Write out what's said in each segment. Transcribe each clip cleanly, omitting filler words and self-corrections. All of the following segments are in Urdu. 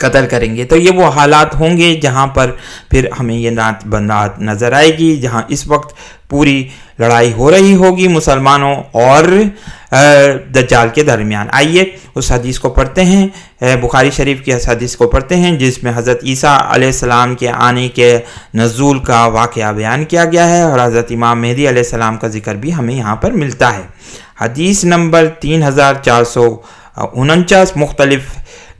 قتل کریں گے۔ تو یہ وہ حالات ہوں گے جہاں پر پھر ہمیں یہ بات نظر آئے گی، جہاں اس وقت پوری لڑائی ہو رہی ہوگی مسلمانوں اور دجال کے درمیان۔ آئیے اس حدیث کو پڑھتے ہیں، بخاری شریف کی اس حدیث کو پڑھتے ہیں جس میں حضرت عیسیٰ علیہ السلام کے آنے کے نزول کا واقعہ بیان کیا گیا ہے، اور حضرت امام مہدی علیہ السلام کا ذکر بھی ہمیں یہاں پر ملتا ہے۔ حدیث نمبر 3449، مختلف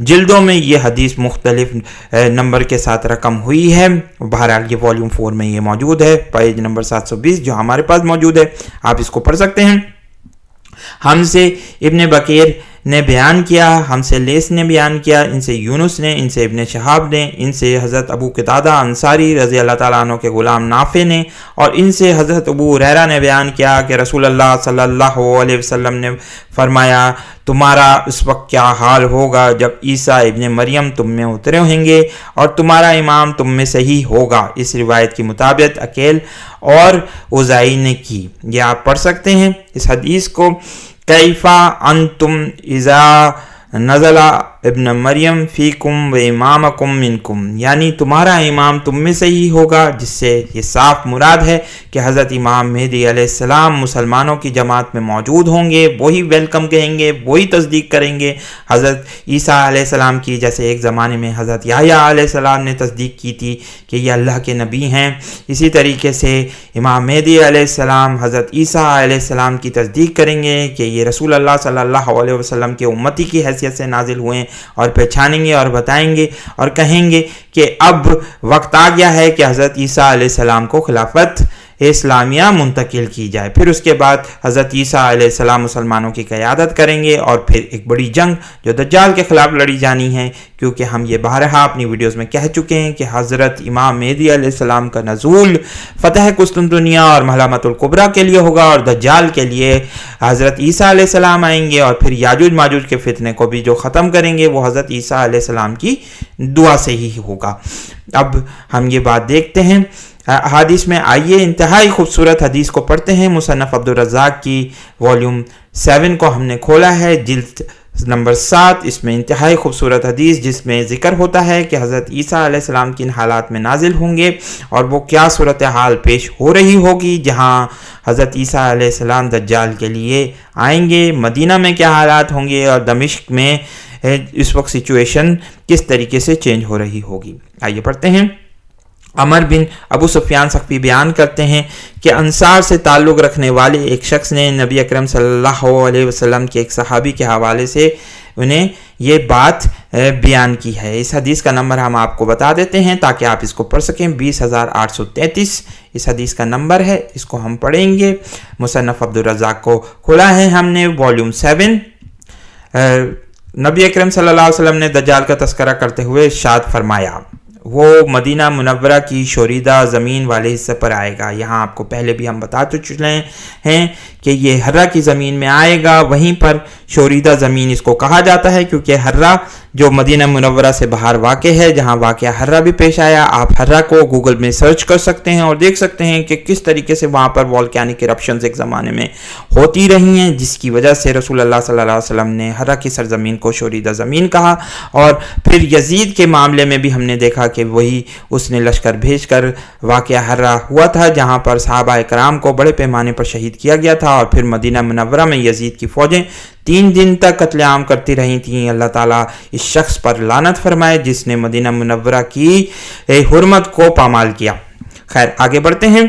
جلدوں میں یہ حدیث مختلف نمبر کے ساتھ رقم ہوئی ہے، بہرحال یہ والیوم 4 میں یہ موجود ہے، پیج نمبر 720 جو ہمارے پاس موجود ہے، آپ اس کو پڑھ سکتے ہیں۔ ہم سے ابن بکیر نے بیان کیا، ہم سے لیس نے بیان کیا، ان سے یونس نے، ان سے ابن شہاب نے، ان سے حضرت ابو قتادہ انصاری رضی اللہ تعالیٰ عنہ کے غلام نافع نے، اور ان سے حضرت ابو ہریرہ نے بیان کیا کہ رسول اللہ صلی اللہ علیہ وسلم نے فرمایا، تمہارا اس وقت کیا حال ہوگا جب عیسیٰ ابن مریم تم میں اترے ہوں گے اور تمہارا امام تم میں سے ہی ہوگا۔ اس روایت کی مطابق عقیل اور اوزائی نے کی۔ یہ آپ پڑھ سکتے ہیں اس حدیث کو۔ کیفا انتم اذا نزل ابن مریم فیکم و امامکم منکم، یعنی تمہارا امام تم میں سے ہی ہوگا، جس سے یہ صاف مراد ہے کہ حضرت امام مہدی علیہ السلام مسلمانوں کی جماعت میں موجود ہوں گے، وہی ویلکم کہیں گے، وہی تصدیق کریں گے حضرت عیسیٰ علیہ السلام کی، جیسے ایک زمانے میں حضرت یحییٰ علیہ السلام نے تصدیق کی تھی کہ یہ اللہ کے نبی ہیں۔ اسی طریقے سے امام مہدی علیہ السلام حضرت عیسیٰ علیہ السلام کی تصدیق کریں گے کہ یہ رسول اللہ صلی اللہ علیہ وسلم کے امتی کی حیثیت سے نازل ہوئے ہیں، اور پہچانیں گے اور بتائیں گے اور کہیں گے کہ اب وقت آ گیا ہے کہ حضرت عیسیٰ علیہ السلام کو خلافت اسلامیہ منتقل کی جائے۔ پھر اس کے بعد حضرت عیسیٰ علیہ السلام مسلمانوں کی قیادت کریں گے، اور پھر ایک بڑی جنگ جو دجال کے خلاف لڑی جانی ہے، کیونکہ ہم یہ بارہا اپنی ویڈیوز میں کہہ چکے ہیں کہ حضرت امام مہدی علیہ السلام کا نزول فتح قسطنطنیہ اور ملحمۃ الکبریٰ کے لیے ہوگا، اور دجال کے لیے حضرت عیسیٰ علیہ السلام آئیں گے، اور پھر یاجوج ماجوج کے فتنے کو بھی جو ختم کریں گے وہ حضرت عیسیٰ علیہ السلام کی دعا سے ہی ہوگا۔ اب ہم یہ بات دیکھتے ہیں حدیث میں۔ آئیے انتہائی خوبصورت حدیث کو پڑھتے ہیں۔ مصنف عبدالرزاق کی والیوم 7 کو ہم نے کھولا ہے، جلد نمبر 7، اس میں انتہائی خوبصورت حدیث جس میں ذکر ہوتا ہے کہ حضرت عیسیٰ علیہ السلام کن حالات میں نازل ہوں گے اور وہ کیا صورتحال پیش ہو رہی ہوگی جہاں حضرت عیسیٰ علیہ السلام دجال کے لیے آئیں گے، مدینہ میں کیا حالات ہوں گے، اور دمشق میں اس وقت سچویشن کس طریقے سے چینج ہو رہی ہوگی۔ آئیے پڑھتے ہیں۔ عمر بن ابو سفیان ثقفی بیان کرتے ہیں کہ انصار سے تعلق رکھنے والے ایک شخص نے نبی اکرم صلی اللہ علیہ وسلم کے ایک صحابی کے حوالے سے انہیں یہ بات بیان کی ہے۔ اس حدیث کا نمبر ہم آپ کو بتا دیتے ہیں تاکہ آپ اس کو پڑھ سکیں، 20833 اس حدیث کا نمبر ہے، اس کو ہم پڑھیں گے۔ مصنف عبدالرزاق کو کھولا ہے ہم نے، والیوم 7۔ نبی اکرم صلی اللہ علیہ وسلم نے دجال کا تذکرہ کرتے ہوئے ارشاد فرمایا، وہ مدینہ منورہ کی شوریدہ زمین والے حصے پر آئے گا۔ یہاں آپ کو پہلے بھی ہم بتا چکے ہیں کہ یہ ہرہ کی زمین میں آئے گا، وہیں پر شوریدہ زمین اس کو کہا جاتا ہے کیونکہ ہرہ جو مدینہ منورہ سے باہر واقع ہے، جہاں واقعہ ہرہ بھی پیش آیا۔ آپ ہرہ کو گوگل میں سرچ کر سکتے ہیں اور دیکھ سکتے ہیں کہ کس طریقے سے وہاں پر والکینک ایرپشنز ایک زمانے میں ہوتی رہی ہیں، جس کی وجہ سے رسول اللہ صلی اللہ علیہ وسلم نے ہرہ کی سرزمین کو شوریدہ زمین کہا۔ اور پھر یزید کے معاملے میں بھی ہم نے دیکھا کہ وہی اس نے لشکر بھیج کر واقعہ ہرہ ہوا تھا، جہاں پر صحابہ کرام کو بڑے پیمانے پر شہید کیا گیا تھا، اور پھر مدینہ منورہ میں یزید کی فوجیں 3 دن تک قتل عام کرتی رہی تھیں۔ اللہ تعالیٰ اس شخص پر لعنت فرمائے جس نے مدینہ منورہ کی حرمت کو پامال کیا۔ خیر آگے بڑھتے ہیں۔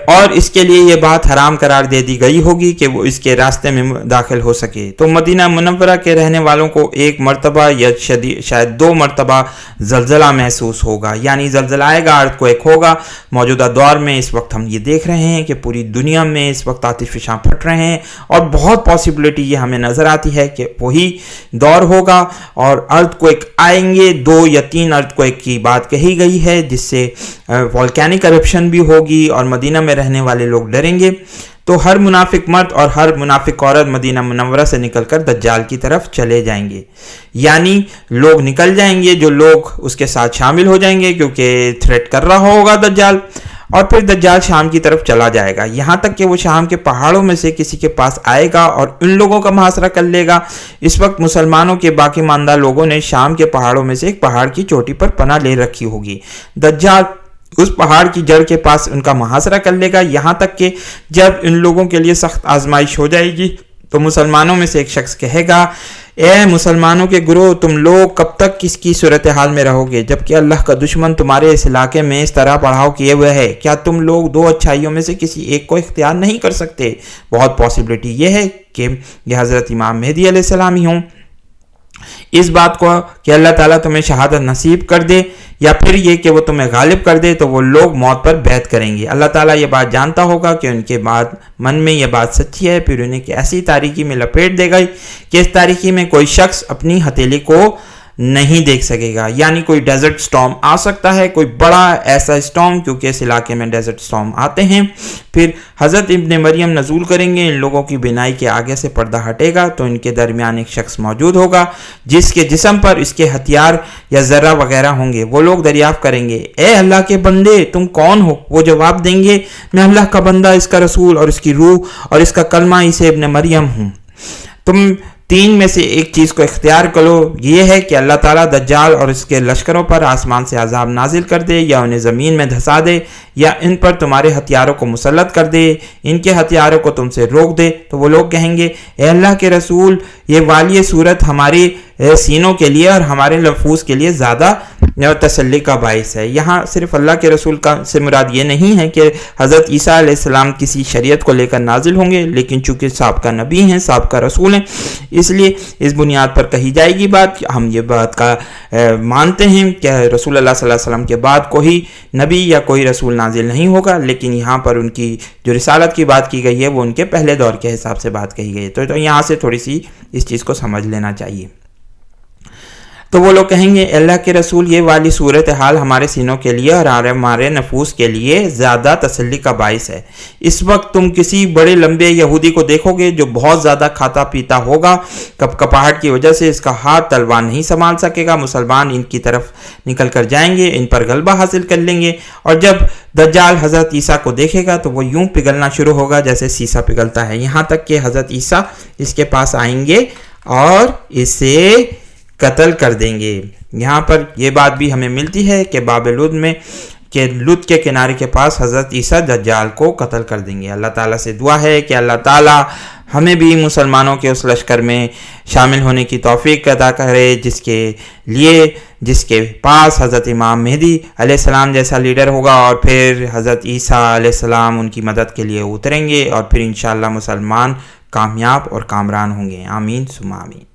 اور اس کے لیے یہ بات حرام قرار دے دی گئی ہوگی کہ وہ اس کے راستے میں داخل ہو سکے۔ تو مدینہ منورہ کے رہنے والوں کو 1 مرتبہ یا شاید 2 مرتبہ زلزلہ محسوس ہوگا، یعنی زلزلہ آئے گا، ارتھ کویک ہوگا۔ موجودہ دور میں اس وقت ہم یہ دیکھ رہے ہیں کہ پوری دنیا میں اس وقت آتش فشاں پھٹ رہے ہیں، اور بہت پاسبلٹی یہ ہمیں نظر آتی ہے کہ وہی دور ہوگا اور ارتھ کویک آئیں گے۔ 2 یا 3 ارتھ کویک کی بات کہی گئی ہے، جس سے والکینک ایرپشن بھی ہوگی اور مدینہ میں رہنے والے لوگ ڈریں گے۔ تو ہر منافق مرد اور ہر منافق عورت مدینہ منورہ سے نکل کر دجال کی طرف چلے جائیں گے، یعنی لوگ نکل جائیں گے جو لوگ اس کے ساتھ شامل ہو جائیں گے، کیونکہ تھریٹ کر رہا ہوگا دجال۔ اور پھر دجال شام کی طرف چلا جائے گا، یہاں تک کہ وہ شام کے پہاڑوں میں سے کسی کے پاس آئے گا اور ان لوگوں کا محاصرہ کر لے گا۔ اس وقت مسلمانوں کے باقی ماندہ لوگوں نے شام کے پہاڑوں میں سے ایک پہاڑ کی چوٹی پر پناہ لے رکھی ہوگی۔ دجال اس پہاڑ کی جڑ کے پاس ان کا محاصرہ کر لے گا، یہاں تک کہ جب ان لوگوں کے لیے سخت آزمائش ہو جائے گی تو مسلمانوں میں سے ایک شخص کہے گا، اے مسلمانوں کے گروہ، تم لوگ کب تک کس کی صورتحال میں رہو گے جبکہ اللہ کا دشمن تمہارے اس علاقے میں اس طرح پڑھاؤ کیے ہوئے ہے؟ کیا تم لوگ دو اچھائیوں میں سے کسی ایک کو اختیار نہیں کر سکتے؟ بہت پاسبلٹی یہ ہے کہ یہ حضرت امام مہدی علیہ السلام ہی ہوں۔ اس بات کو کہ اللہ تعالیٰ تمہیں شہادت نصیب کر دے یا پھر یہ کہ وہ تمہیں غالب کر دے تو وہ لوگ موت پر بیعت کریں گے۔ اللہ تعالیٰ یہ بات جانتا ہوگا کہ ان کے بعد من میں یہ بات سچی ہے، پھر انہیں ایسی تاریکی میں لپیٹ دے گئی کہ اس تاریکی میں کوئی شخص اپنی ہتھیلی کو نہیں دیکھ سکے گا۔ یعنی کوئی ڈیزرٹ سٹارم آ سکتا ہے، کوئی بڑا ایسا سٹارم، کیونکہ اس علاقے میں ڈیزرٹ سٹارم آتے ہیں۔ پھر حضرت ابن مریم نزول کریں گے، ان لوگوں کی بینائی کے آگے سے پردہ ہٹے گا تو ان کے درمیان ایک شخص موجود ہوگا جس کے جسم پر اس کے ہتھیار یا ذرہ وغیرہ ہوں گے۔ وہ لوگ دریافت کریں گے، اے اللہ کے بندے تم کون ہو؟ وہ جواب دیں گے، میں اللہ کا بندہ، اس کا رسول اور اس کی روح اور اس کا کلمہ عیسی ابن مریم ہوں۔ تم تین میں سے ایک چیز کو اختیار کرو، یہ ہے کہ اللہ تعالیٰ دجال اور اس کے لشکروں پر آسمان سے عذاب نازل کر دے یا انہیں زمین میں دھسا دے یا ان پر تمہارے ہتھیاروں کو مسلط کر دے، ان کے ہتھیاروں کو تم سے روک دے۔ تو وہ لوگ کہیں گے، اے اللہ کے رسول، یہ والی صورت ہماری سینوں کے لیے اور ہمارے لفظ کے لیے زیادہ تسلی کا باعث ہے۔ یہاں صرف اللہ کے رسول کا سے مراد یہ نہیں ہے کہ حضرت عیسیٰ علیہ السلام کسی شریعت کو لے کر نازل ہوں گے، لیکن چونکہ سابقہ نبی ہیں، سابقہ رسول ہیں، اس لیے اس بنیاد پر کہی جائے گی بات کہ ہم یہ بات کا مانتے ہیں کہ رسول اللہ صلی اللہ علیہ وسلم کے بعد کوئی نبی یا کوئی رسول نازل نہیں ہوگا، لیکن یہاں پر ان کی جو رسالت کی بات کی گئی ہے وہ ان کے پہلے دور کے حساب سے بات کہی گئی ہے۔ تو یہاں سے تھوڑی سی اس چیز کو سمجھ لینا چاہیے۔ تو وہ لوگ کہیں گے، اللہ کے رسول، یہ والی صورتحال ہمارے سینوں کے لیے اور ہمارے نفوس کے لیے زیادہ تسلی کا باعث ہے۔ اس وقت تم کسی بڑے لمبے یہودی کو دیکھو گے جو بہت زیادہ کھاتا پیتا ہوگا، کپاہٹ کی وجہ سے اس کا ہاتھ تلوار نہیں سنبھال سکے گا، مسلمان ان کی طرف نکل کر جائیں گے، ان پر غلبہ حاصل کر لیں گے، اور جب دجال حضرت عیسیٰ کو دیکھے گا تو وہ یوں پگھلنا شروع ہوگا جیسے سیسا پگھلتا ہے، یہاں تک کہ حضرت عیسیٰ اس کے پاس آئیں گے اور اسے قتل کر دیں گے۔ یہاں پر یہ بات بھی ہمیں ملتی ہے کہ باب لد میں کہ لد کے کنارے کے پاس حضرت عیسیٰ دجال کو قتل کر دیں گے۔ اللہ تعالیٰ سے دعا ہے کہ اللہ تعالیٰ ہمیں بھی مسلمانوں کے اس لشکر میں شامل ہونے کی توفیق عطا کرے جس کے پاس حضرت امام مہدی علیہ السلام جیسا لیڈر ہوگا، اور پھر حضرت عیسیٰ علیہ السلام ان کی مدد کے لیے اتریں گے، اور پھر انشاءاللہ مسلمان کامیاب اور کامران ہوں گے۔ آمین ثم آمین۔